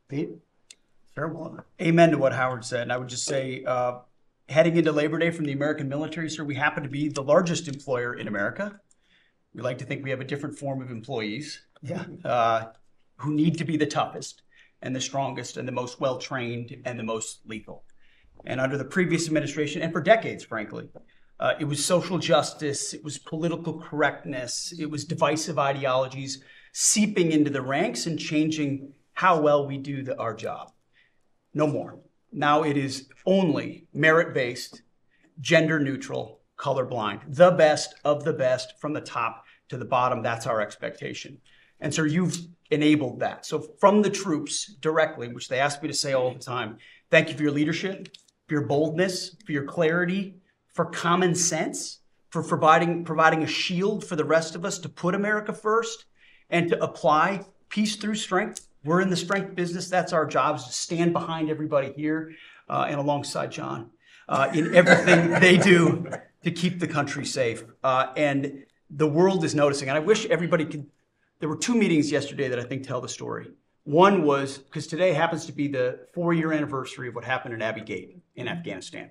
Pete? Sure. Well, amen to what Howard said. And I would just say, heading into Labor Day from the American military, sir, we happen to be the largest employer in America. We like to think we have a different form of employees who need to be the toughest and the strongest and the most well-trained and the most lethal. And under the previous administration, and for decades, frankly, it was social justice, it was political correctness, it was divisive ideologies seeping into the ranks and changing how well we do our job. No more. Now it is only merit-based, gender-neutral, colorblind. The best of the best from the top to the bottom. That's our expectation. And so you've enabled that. So from the troops directly, which they ask me to say all the time, thank you for your leadership, for your boldness, for your clarity, for common sense, for providing a shield for the rest of us to put America first and to apply peace through strength. We're in the strength business. That's our job, is to stand behind everybody here and alongside John in everything they do to keep the country safe. And the world is noticing. And I wish everybody could. There were two meetings yesterday that I think tell the story. One was, because today happens to be the 4-year anniversary of what happened in Abbey Gate in Afghanistan.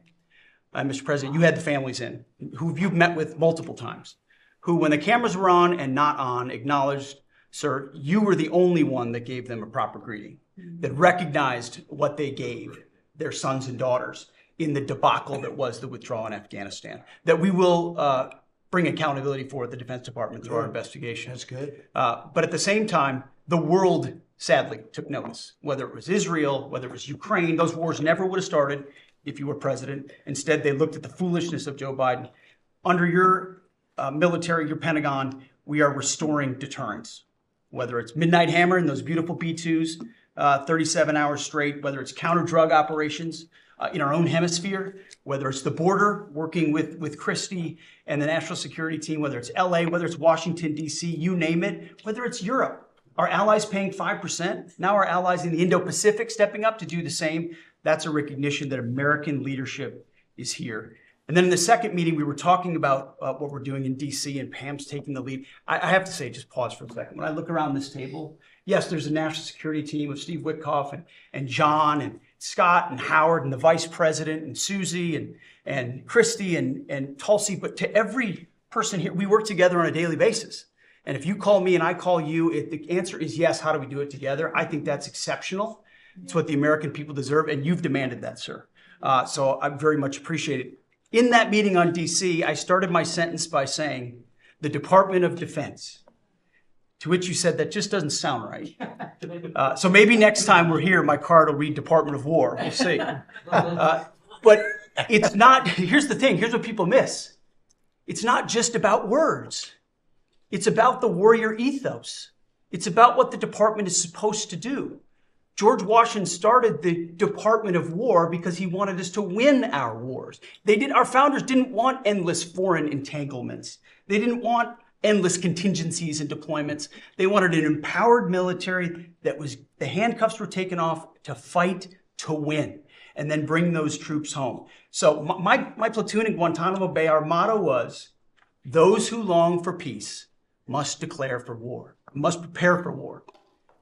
Mr. President, you had the families in, who you've met with multiple times, who, when the cameras were on and not on, acknowledged, sir, you were the only one that gave them a proper greeting, that recognized what they gave their sons and daughters in the debacle that was the withdrawal in Afghanistan, that we will bring accountability for at the Defense Department through our investigation. That's good. But at the same time, the world sadly took notice, whether it was Israel, whether it was Ukraine. Those wars never would have started if you were president. Instead, they looked at the foolishness of Joe Biden. Under your military, your Pentagon, we are restoring deterrence. Whether it's Midnight Hammer and those beautiful B-2s, 37 hours straight, whether it's counter-drug operations in our own hemisphere, whether it's the border, working with Christie and the national security team, whether it's LA, whether it's Washington, D.C., you name it, whether it's Europe. Our allies paying 5%, now our allies in the Indo-Pacific stepping up to do the same. That's a recognition that American leadership is here. And then in the second meeting, we were talking about what we're doing in D.C. and Pam's taking the lead. I have to say, just pause for a second. When I look around this table, yes, there's a national security team of Steve Witkoff and John and Scott and Howard and the vice president and Susie and Christy and Tulsi. But to every person here, we work together on a daily basis. And if you call me and I call you, if the answer is yes, how do we do it together? I think that's exceptional. It's what the American people deserve. And you've demanded that, sir. So I very much appreciate it. In that meeting on D.C., I started my sentence by saying, the Department of Defense, to which you said, that just doesn't sound right. So maybe next time we're here, my card will read Department of War. We'll see. But it's not, here's the thing, here's what people miss. It's not just about words. It's about the warrior ethos. It's about what the department is supposed to do. George Washington started the Department of War because he wanted us to win our wars. Our founders didn't want endless foreign entanglements. They didn't want endless contingencies and deployments. They wanted an empowered military that the handcuffs were taken off to fight to win and then bring those troops home. So my platoon in Guantanamo Bay, our motto was, those who long for peace must declare for war, must prepare for war.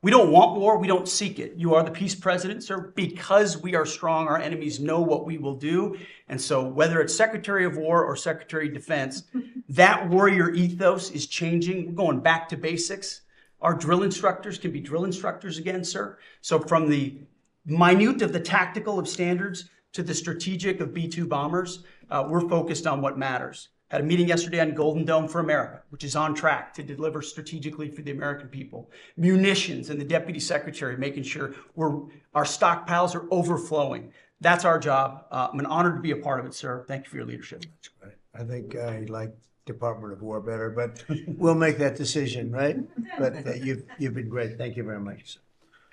We don't want war. We don't seek it. You are the peace president, sir. Because we are strong, our enemies know what we will do. And so whether it's Secretary of War or Secretary of Defense, that warrior ethos is changing. We're going back to basics. Our drill instructors can be drill instructors again, sir. So from the minute of the tactical of standards to the strategic of B-2 bombers, we're focused on what matters. Had a meeting yesterday on Golden Dome for America, which is on track to deliver strategically for the American people. Munitions and the Deputy Secretary making sure our stockpiles are overflowing. That's our job. I'm an honor to be a part of it, sir. Thank you for your leadership. That's great. I think I like Department of War better, but we'll make that decision, right? But you've been great. Thank you very much.